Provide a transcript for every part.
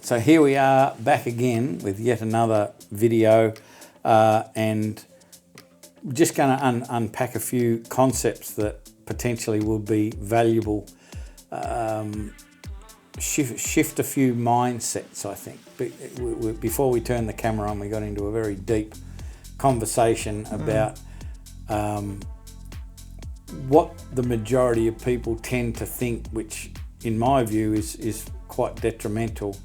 So here we are back again with yet another video, and just going to unpack a few concepts that potentially will be valuable, shift a few mindsets, I think. Before we turned the camera on, we got into a very deep conversation about what the majority of people tend to think, which in my view is quite detrimental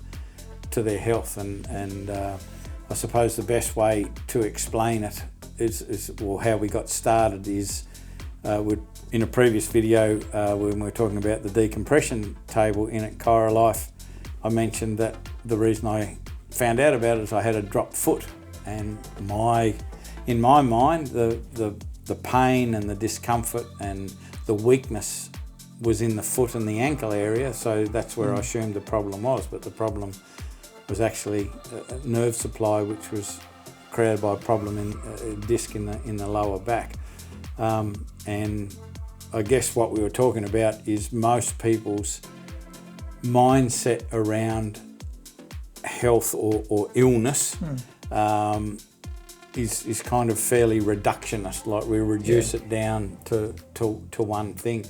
to their health, and I suppose the best way to explain it is how we got started is in a previous video when we were talking about the decompression table in at ChiroLife. I mentioned that the reason I found out about it is I had a dropped foot, and in my mind the pain and the discomfort and the weakness was in the foot and the ankle area, so that's where I assumed the problem was. But the problem was actually a nerve supply, which was created by a problem in a disc in the lower back. And I guess what we were talking about is most people's mindset around health or illness is kind of fairly reductionist, like we reduce it down to one thing.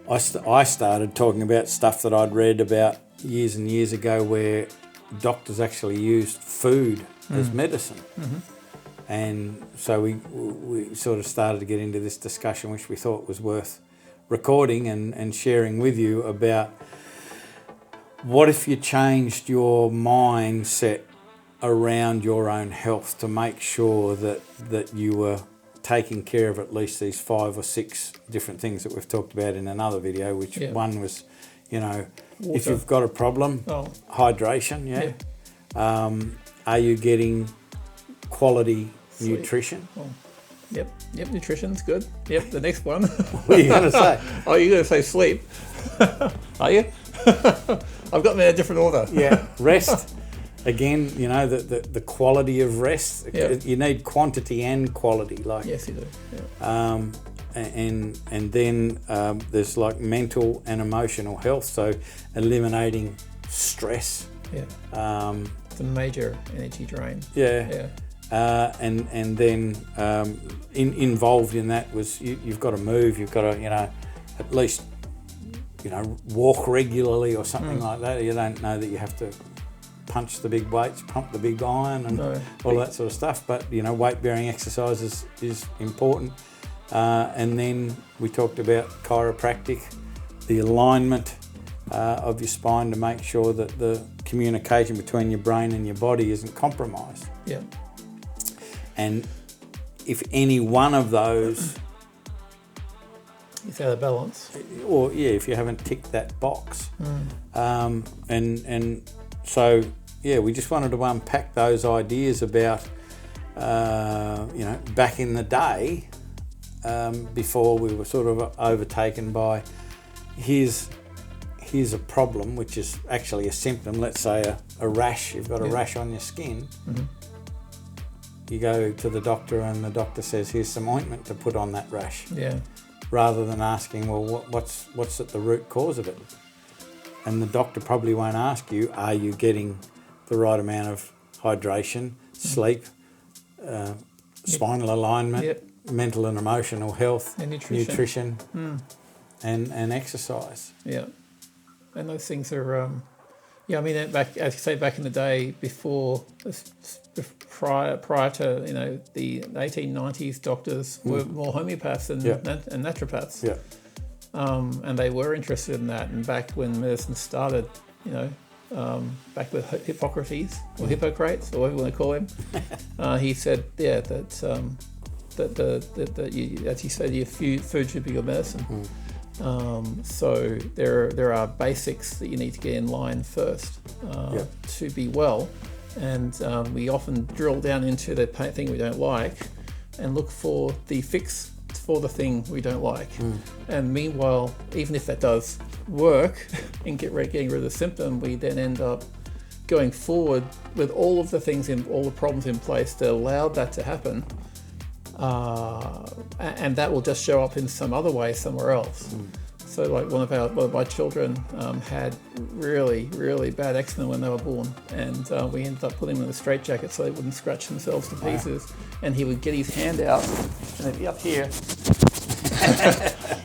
I started talking about stuff that I'd read about years and years ago, where doctors actually used food as medicine. And so we sort of started to get into this discussion, which we thought was worth recording and sharing with you, about what if you changed your mindset around your own health to make sure that you were taking care of at least these 5 or 6 different things that we've talked about in another video, which one was, Water. If you've got a problem, hydration, are you getting quality Sleep. Nutrition? Yep, nutrition's good. Yep, the next one. What are you going to say? Oh, you're going to say sleep. Are you? I've got them in a different order. Yeah, rest. Again, the quality of rest. Yep. You need quantity and quality. Yes, you do. And then there's like mental and emotional health. So eliminating stress. Yeah. It's a major energy drain. Yeah. And then involved in that was you've got to move. You've got to at least walk regularly or something like that. You don't know that you have to punch the big weights, pump the big iron, and all that sort of stuff. But weight-bearing exercise is important. And then we talked about chiropractic, the alignment of your spine to make sure that the communication between your brain and your body isn't compromised. Yeah. And if any one of those is out of balance, or if you haven't ticked that box, and so we just wanted to unpack those ideas about back in the day, before we were sort of overtaken by here's a problem, which is actually a symptom. Let's say a rash. You've got a rash on your skin. You go to the doctor and the doctor says, here's some ointment to put on that rash. Yeah. Rather than asking, well, what's at the root cause of it? And the doctor probably won't ask you, are you getting the right amount of hydration, sleep, spinal alignment, mental and emotional health, and nutrition. And exercise. Yeah. And those things are, back, as you say, back in the day, before, prior to the 1890s, doctors were more homeopaths and naturopaths. Yeah. And they were interested in that. And back when medicine started, back with Hippocrates or Hippocrates or whatever you want to call him, he said, that you, as he said, your food should be your medicine. So there are basics that you need to get in line first to be well, and we often drill down into the thing we don't like and look for the fix for the thing we don't like. And meanwhile, even if that does work in getting rid of the symptom, we then end up going forward with all of the things all the problems in place that allowed that to happen. And that will just show up in some other way somewhere else. So like one of my children had really, really bad eczema when they were born, and we ended up putting them in a straitjacket so they wouldn't scratch themselves to pieces. And he would get his hand out and it'd be up here.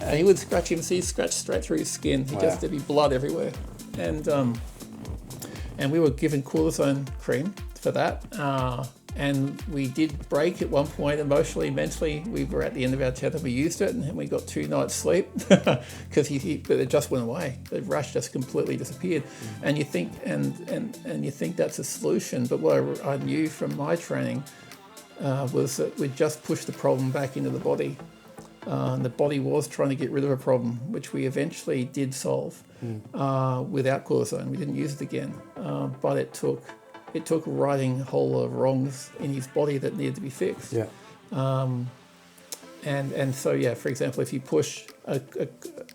And he would scratch him, so he scratched straight through his skin. There'd be blood everywhere. And we were given cortisone cream for that. And we did break at one point emotionally, mentally. We were at the end of our tether. We used it, and we got 2 nights sleep because but it just went away. The rash just completely disappeared. And you think and you think that's a solution. But what I knew from my training was that we'd just pushed the problem back into the body. And the body was trying to get rid of a problem, which we eventually did solve without cortisone. We didn't use it again, but it took righting a whole lot of wrongs in his body that needed to be fixed. Yeah. And so, yeah, for example, if you push a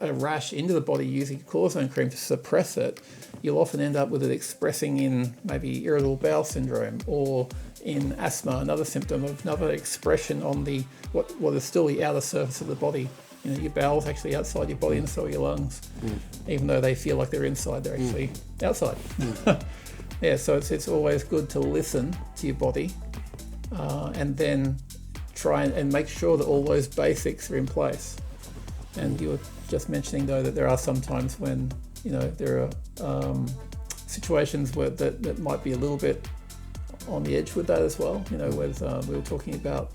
rash into the body using cortisone cream to suppress it, you'll often end up with it expressing in maybe irritable bowel syndrome or in asthma, another symptom of another expression on the what is still the outer surface of the body. You know, your bowels actually outside your body and so are your lungs. Even though they feel like they're inside, they're actually outside. Yeah, so it's always good to listen to your body and then try and make sure that all those basics are in place. And you were just mentioning, though, that there are some times when, you know, there are situations where that might be a little bit on the edge with that as well. You know, with we were talking about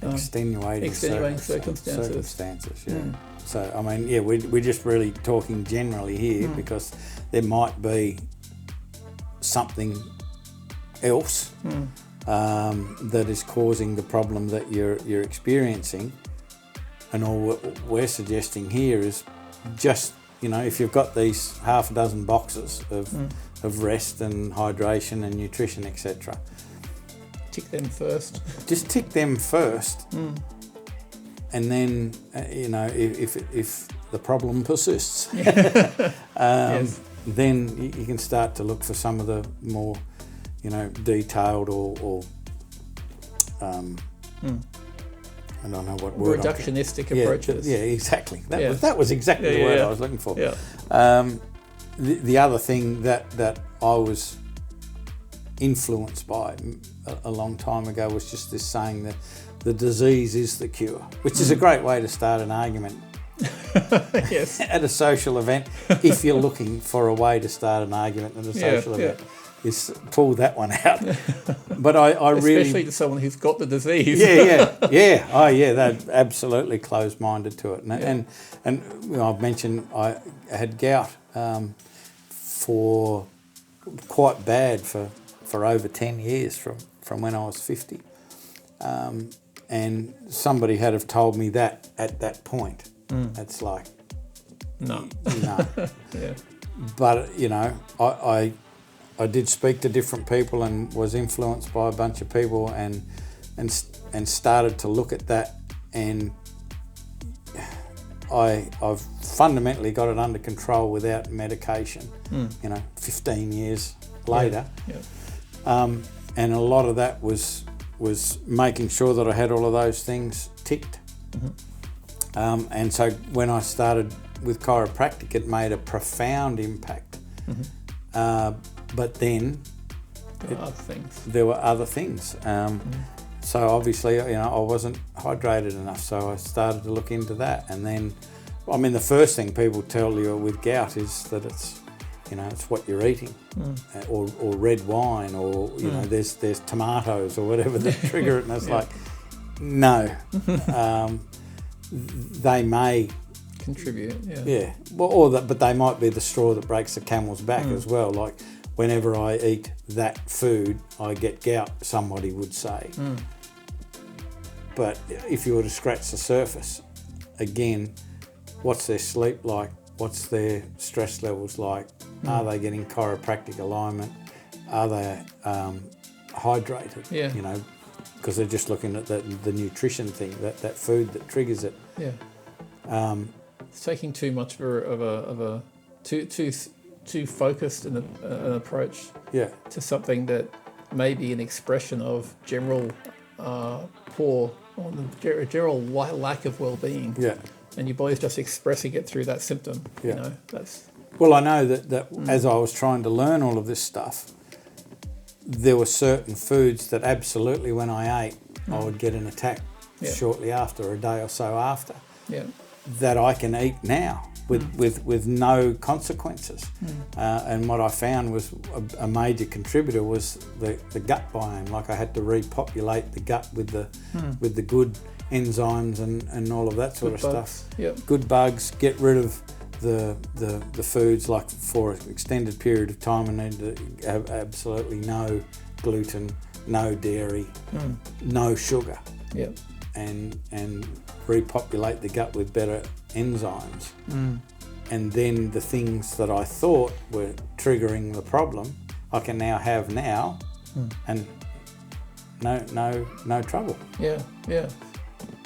extenuating circumstances. Yeah. So I mean, yeah, we're just really talking generally here because there might be something else that is causing the problem that you're experiencing, and all we're suggesting here is just, you know, if you've got these half a dozen boxes of rest and hydration and nutrition, etc., tick them first. Just tick them first, and then you know, if the problem persists, Yes. then you can start to look for some of the more, you know, detailed or I don't know what word. Reductionistic approaches. Yeah, exactly. That was exactly the word I was looking for. Yeah. The other thing that I was influenced by a long time ago was just this saying that the disease is the cure, which is a great way to start an argument. Yes. At a social event, if you're looking for a way to start an argument at a social event, is pull that one out. But I really, especially to someone who's got the disease. Yeah. Oh, yeah. They're absolutely closed-minded to it. And you know, I've mentioned I had gout for quite bad for over 10 years from when I was 50, and somebody had have told me that at that point. It's like no. Yeah. But you know, I did speak to different people and was influenced by a bunch of people and started to look at that, and I've fundamentally got it under control without medication. You know, 15 years later. And a lot of that was making sure that I had all of those things ticked. And so when I started with chiropractic, it made a profound impact. But then there were other things. So obviously, you know, I wasn't hydrated enough, so I started to look into that. And then, I mean, the first thing people tell you with gout is that it's, you know, it's what you're eating, or red wine, or you know, there's tomatoes or whatever that trigger it. And it's like, no, they may contribute. But they might be the straw that breaks the camel's back as well. Like whenever I eat that food, I get gout. Somebody would say, but if you were to scratch the surface, again, what's their sleep like? What's their stress levels like? Are they getting chiropractic alignment? Are they hydrated? You know, because they're just looking at the nutrition thing, that food that triggers it. It's taking too much of a too focused an approach to something that may be an expression of general poor, or general lack of well-being. and your body's just expressing it through that symptom. Yeah. You know, that's Well, I know that as I was trying to learn all of this stuff, there were certain foods that absolutely when I ate, I would get an attack shortly after, a day or so after, that I can eat now with no consequences. And what I found was a major contributor was the gut biome. Like I had to repopulate the gut with the good enzymes and all of that sort of stuff. Yep. Good bugs, get rid of the foods, like for an extended period of time I need to have absolutely no gluten, no dairy, no sugar. Yep. And repopulate the gut with better enzymes. And then the things that I thought were triggering the problem, I can now have and no trouble. Yeah.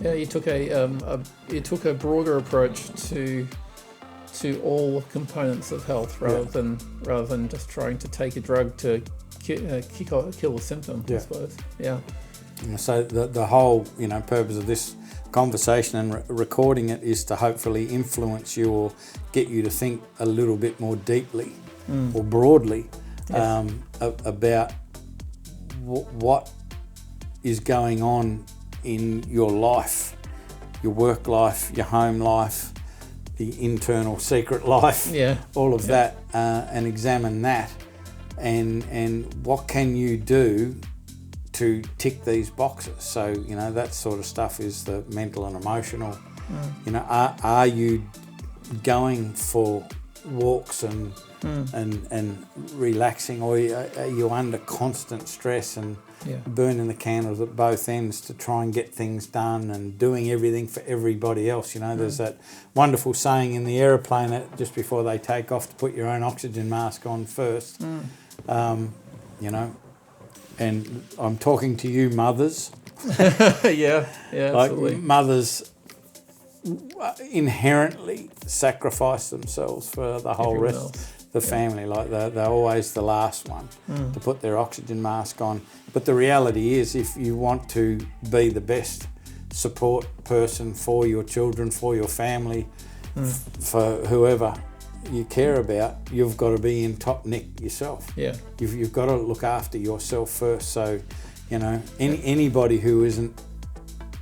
You took a broader approach to all components of health rather than just trying to take a drug to kill a symptom. I suppose. Yeah. So the whole purpose of this conversation and recording it is to hopefully influence you or get you to think a little bit more deeply or broadly about what is going on in your life, your work life, your home life, the internal secret life, all of that, and examine that, and what can you do to tick these boxes. So that sort of stuff is the mental and emotional. Are you going for walks and relaxing, or are you under constant stress and burning the candles at both ends to try and get things done and doing everything for everybody else? There's that wonderful saying in the aeroplane that just before they take off to put your own oxygen mask on first. And I'm talking to you mothers. Yeah, absolutely. Like mothers inherently sacrifice themselves for the whole Everyone rest else. of the family. Like they're always the last one to put their oxygen mask on. But the reality is, if you want to be the best support person for your children, for your family, for whoever you care about, you've got to be in top nick yourself. Yeah. You've got to look after yourself first. So, anybody who isn't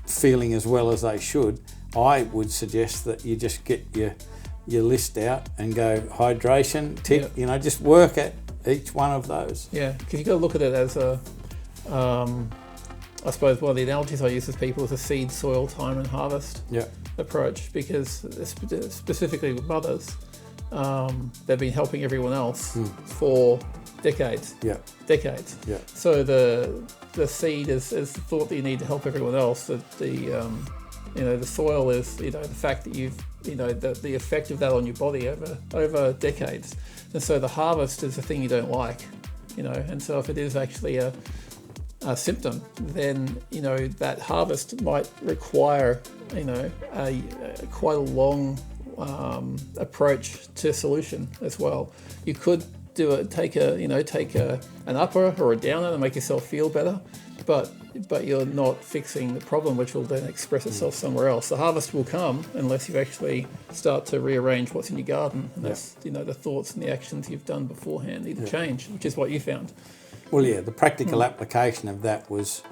feeling as well as they should, I would suggest that you just get your list out and go hydration, tick, just work at each one of those. Yeah, because you've got to look at it as I suppose one of the analogies I use with people is a seed, soil, time and harvest approach, because specifically with mothers, they've been helping everyone else for decades. Decades. So the seed is the thought that you need to help everyone else. That the soil is the fact that you've the effect of that on your body over decades. And so the harvest is the thing you don't like. And so if it is actually a symptom, then that harvest might require a quite a long approach to solution as well. You could do it, take an upper or a downer to make yourself feel better, but you're not fixing the problem, which will then express itself somewhere else. The harvest will come unless you actually start to rearrange what's in your garden, and that's the thoughts and the actions you've done beforehand need to change, which is what you found. Well, the practical application of that was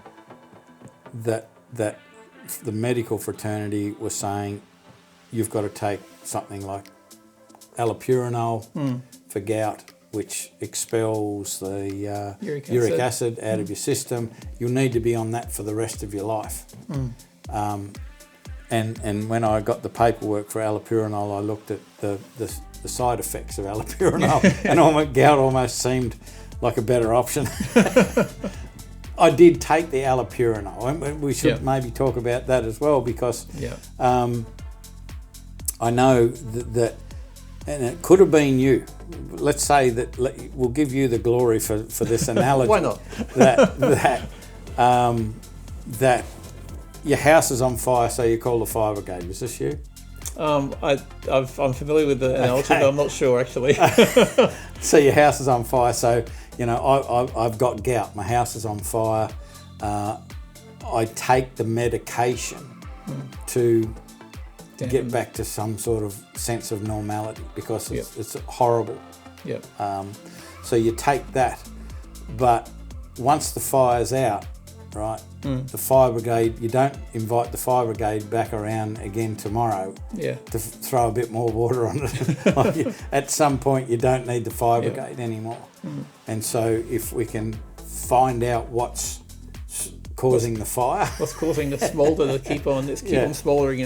that the medical fraternity was saying you've got to take something like allopurinol for gout, which expels the uric acid out of your system. You'll need to be on that for the rest of your life. And when I got the paperwork for allopurinol, I looked at the side effects of allopurinol, and gout almost seemed like a better option. I did take the allopurinol, and we should maybe talk about that as well, because I know that, and it could have been you. Let's say that we'll give you the glory for this analogy. Why not? that your house is on fire, so you call the fire brigade. Is this you? I'm familiar with the analogy, but I'm not sure actually. So your house is on fire. So I've got gout. My house is on fire. I take the medication to get back to some sort of sense of normality, because it's horrible. Yep. So you take that, but once the fire's out, right, the fire brigade, you don't invite the fire brigade back around again tomorrow to throw a bit more water on it. At some point, you don't need the fire brigade anymore. And so if we can find out what's causing the fire. What's causing the smoulder to keep on smouldering.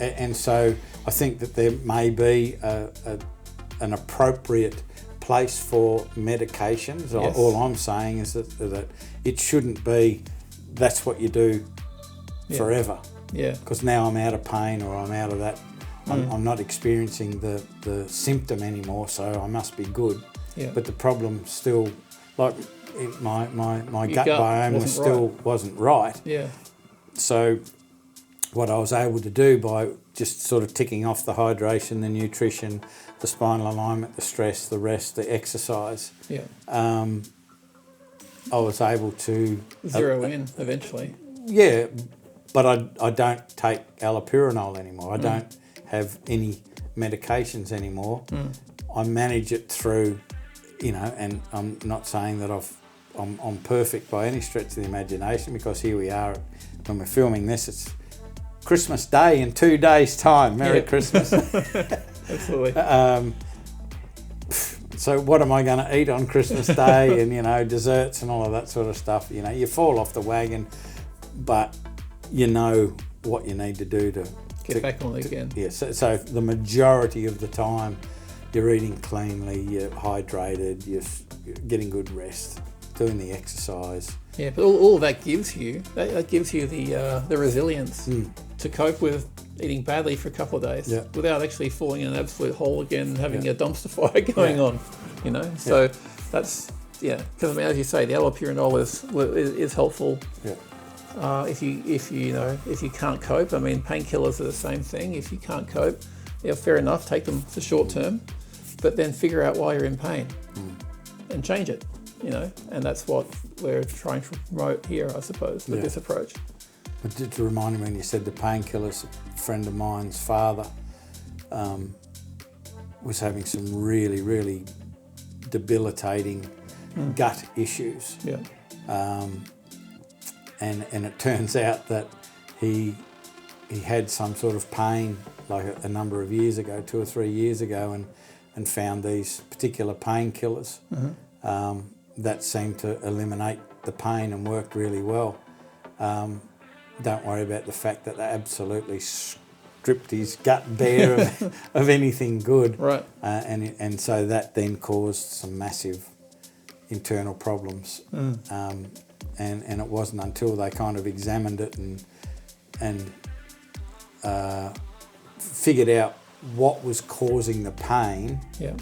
And so I think that there may be an appropriate place for medications. Yes. All I'm saying is that it shouldn't be that's what you do forever. Yeah. Because now I'm out of pain, or I'm out of that. I'm not experiencing the symptom anymore, so I must be good. Yeah. But the problem still, like my gut biome wasn't right. Yeah. So what I was able to do by just sort of ticking off the hydration, the nutrition, the spinal alignment, the stress, the rest, the exercise, I was able to zero in eventually. Yeah, but I don't take allopurinol anymore. I don't have any medications anymore. I manage it through, and I'm not saying that I'm perfect by any stretch of the imagination, because here we are when we're filming this. It's Christmas Day in 2 days' time. Merry Christmas. Absolutely. So what am I going to eat on Christmas Day? And, desserts and all of that sort of stuff. You fall off the wagon, but you know what you need to do to get back on it again. Yeah, so the majority of the time you're eating cleanly, you're hydrated, you're getting good rest, doing the exercise. Yeah, but all of that gives you the resilience to cope with eating badly for a couple of days without actually falling in an absolute hole again and having a dumpster fire going on. So that's because as you say, the allopurinol is helpful. Yeah. If you can't cope, painkillers are the same thing. If you can't cope, fair enough, take them for short term, but then figure out why you're in pain and change it. And that's what we're trying to promote here, I suppose, with this approach. But to remind me, when you said the painkillers, a friend of mine's father was having some really, really debilitating gut issues. Yeah. And it turns out that he had some sort of pain like a number of years ago, 2 or 3 years ago, and found these particular painkillers that seemed to eliminate the pain and worked really well. Don't worry about the fact that they absolutely stripped his gut bare of anything good. Right. And so that then caused some massive internal problems. And it wasn't until they kind of examined it and figured out what was causing the pain. Yeah.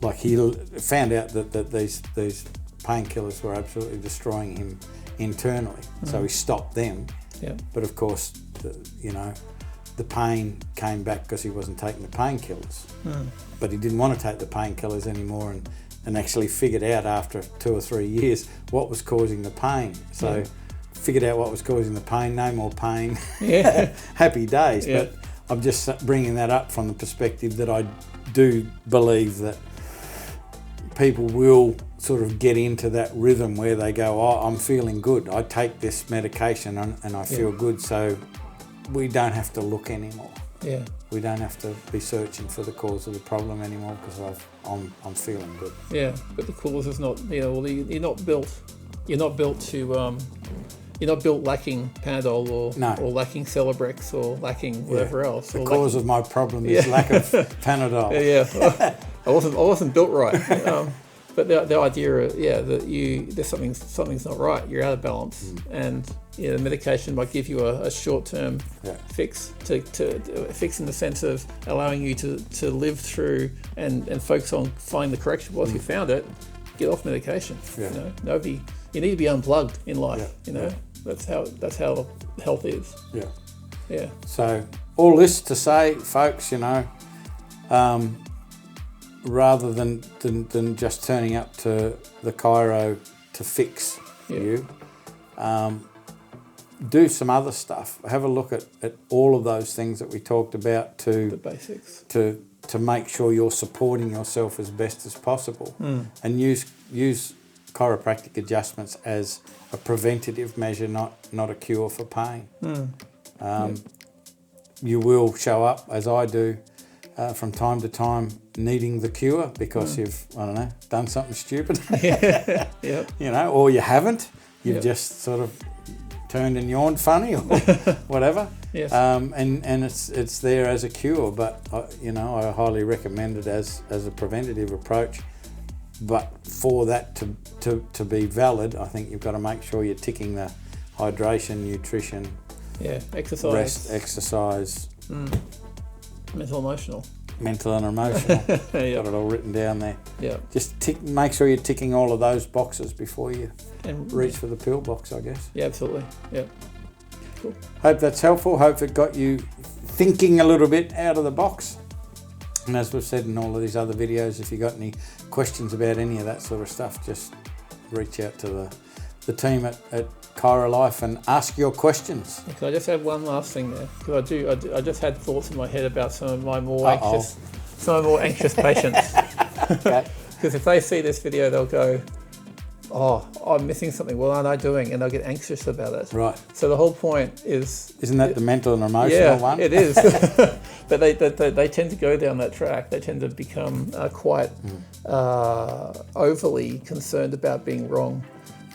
Like he found out that these painkillers were absolutely destroying him internally, so he stopped them. Yeah. But of course, the pain came back because he wasn't taking the painkillers. But he didn't want to take the painkillers anymore, and actually figured out after 2 or 3 years what was causing the pain. So figured out what was causing the pain, no more pain. Yeah. Happy days. Yeah. But I'm just bringing that up from the perspective that I do believe that people will sort of get into that rhythm where they go, I'm feeling good. I take this medication and I feel good. So we don't have to look anymore. Yeah. We don't have to be searching for the cause of the problem anymore because I'm feeling good. Yeah, but the cause is not, you're not built to, you're not built lacking Panadol or lacking Celebrex or lacking whatever else. The cause of my problem is lack of Panadol. Yeah. I wasn't built right. But the idea, that there's something's not right. You're out of balance, and the medication might give you a short-term fix to fix in the sense of allowing you to live through and focus on finding the correction. Well, if you found it, get off medication. Yeah. You need to be unplugged in life. Yeah. That's how health is. Yeah. Yeah. So all this to say, folks, rather than just turning up to the chiro to fix you, do some other stuff. Have a look at all of those things that we talked about The basics. to make sure you're supporting yourself as best as possible, and use chiropractic adjustments as a preventative measure, not a cure for pain. You will show up, as I do, from time to time, needing the cure because you've, I don't know, done something stupid. Yep. You know, or you haven't. You've Yep. just sort of turned and yawned funny or whatever. Yes. And it's there as a cure, but I highly recommend it as a preventative approach. But for that to be valid, I think you've got to make sure you're ticking the hydration, nutrition, Exercise. rest, exercise, Mental, emotional. mental and emotional. Yep. Got it all written down there. Yeah. Just make sure you're ticking all of those boxes before you And reach for the pill box, I guess. Yeah, absolutely. Yeah. Cool. Hope that's helpful. Hope it got you thinking a little bit out of the box. And as we've said in all of these other videos, if you got any questions about any of that sort of stuff, just reach out to the team at ChiroLife and ask your questions. Can I just add one last thing there? Because I just had thoughts in my head about some of my more anxious patients. Okay. Because if they see this video, they'll go, "Oh, I'm missing something. What aren't I doing?" And they'll get anxious about it. Right. So the whole point is, Isn't that the mental and emotional one? it is. But they tend to go down that track. They tend to become quite overly concerned about being wrong.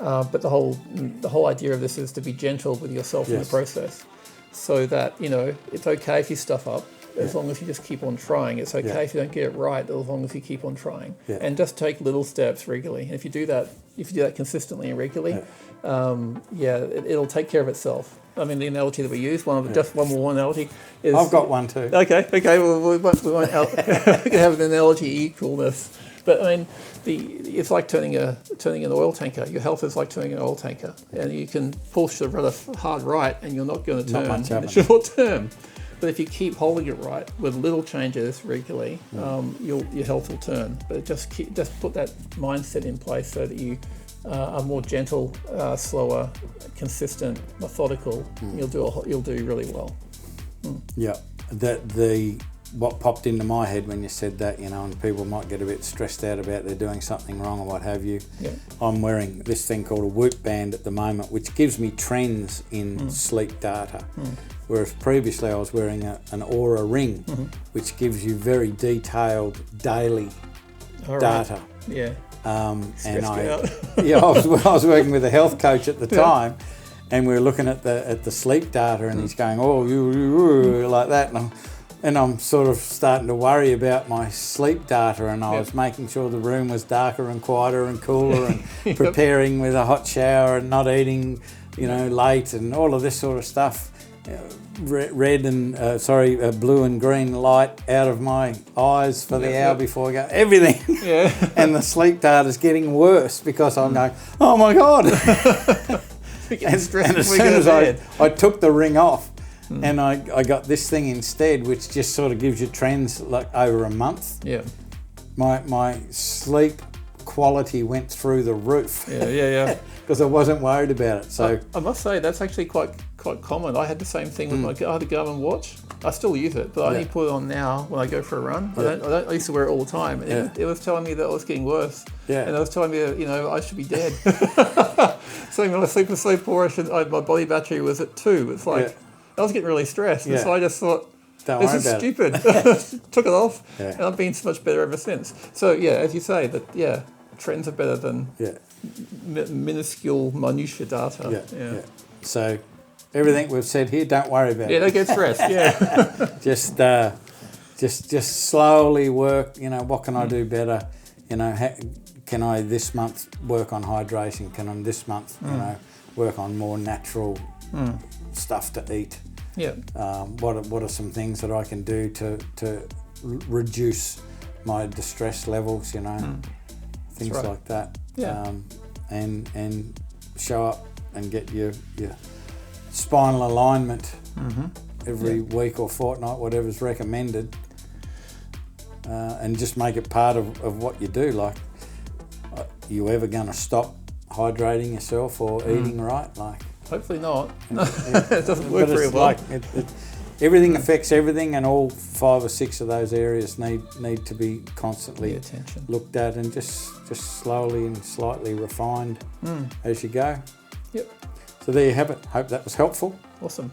But the whole idea of this is to be gentle with yourself in the Yes. process, so that it's okay if you stuff up, as long as you just keep on trying. It's okay if you don't get it right, as long as you keep on trying, and just take little steps regularly. And if you do that consistently and regularly, it'll take care of itself. I mean, the analogy that we use, just one more analogy, is... I've got one too. Okay. Well, we won't we can have an analogy equalness. But I mean, it's like turning an oil tanker. Your health is like turning an oil tanker, and you can push the rudder hard right, and you're not going to turn in the short term. But if you keep holding it right with little changes regularly, your health will turn. But just put that mindset in place so that you are more gentle, slower, consistent, methodical. You'll do really well. Yeah. What popped into my head when you said that, and people might get a bit stressed out about they're doing something wrong or what have you. Yeah. I'm wearing this thing called a Whoop band at the moment, which gives me trends in sleep data. Whereas previously I was wearing an Aura ring, which gives you very detailed daily data. Yeah. And I was working with a health coach at the time, and we were looking at the sleep data, and he's going, "Oh, you like that," and I'm sort of starting to worry about my sleep data, and I was making sure the room was darker and quieter and cooler, and preparing with a hot shower and not eating, late, and all of this sort of stuff. Blue and green light out of my eyes for the hour before I go. Everything. Yeah. And the sleep data's getting worse because I'm going, oh my God. and as soon as I took the ring off, and I got this thing instead, which just sort of gives you trends like over a month. Yeah. My sleep quality went through the roof. Yeah. Because I wasn't worried about it. So I must say that's actually quite common. I had the same thing with I had a Garmin watch. I still use it, but I only put it on now when I go for a run. I used to wear it all the time, and it was telling me that I was getting worse. Yeah. And it was telling me that I should be dead. So when I sleep poor, my body battery was at 2. It's like I was getting really stressed, and so I just thought, this is stupid. Took it off, and I've been so much better ever since. So as you say, that trends are better than minuscule minutia data. Yeah. So everything we've said here, don't worry about it. Yeah, don't get stressed. just slowly work. What can I do better? Can I this month work on hydration? Can I this month work on more natural stuff to eat? Yeah. What are some things that I can do to reduce my distress levels? Things like that. Yeah. And show up and get your spinal alignment every week or fortnight, whatever's recommended, and just make it part of what you do. Like, are you ever going to stop hydrating yourself or eating right? Like, Hopefully not. Yeah. It doesn't work But very it's well. like everything affects everything, and all 5 or 6 of those areas need to be constantly Attention. looked at and just slowly and slightly refined as you go. Yep. So there you have it. Hope that was helpful. Awesome.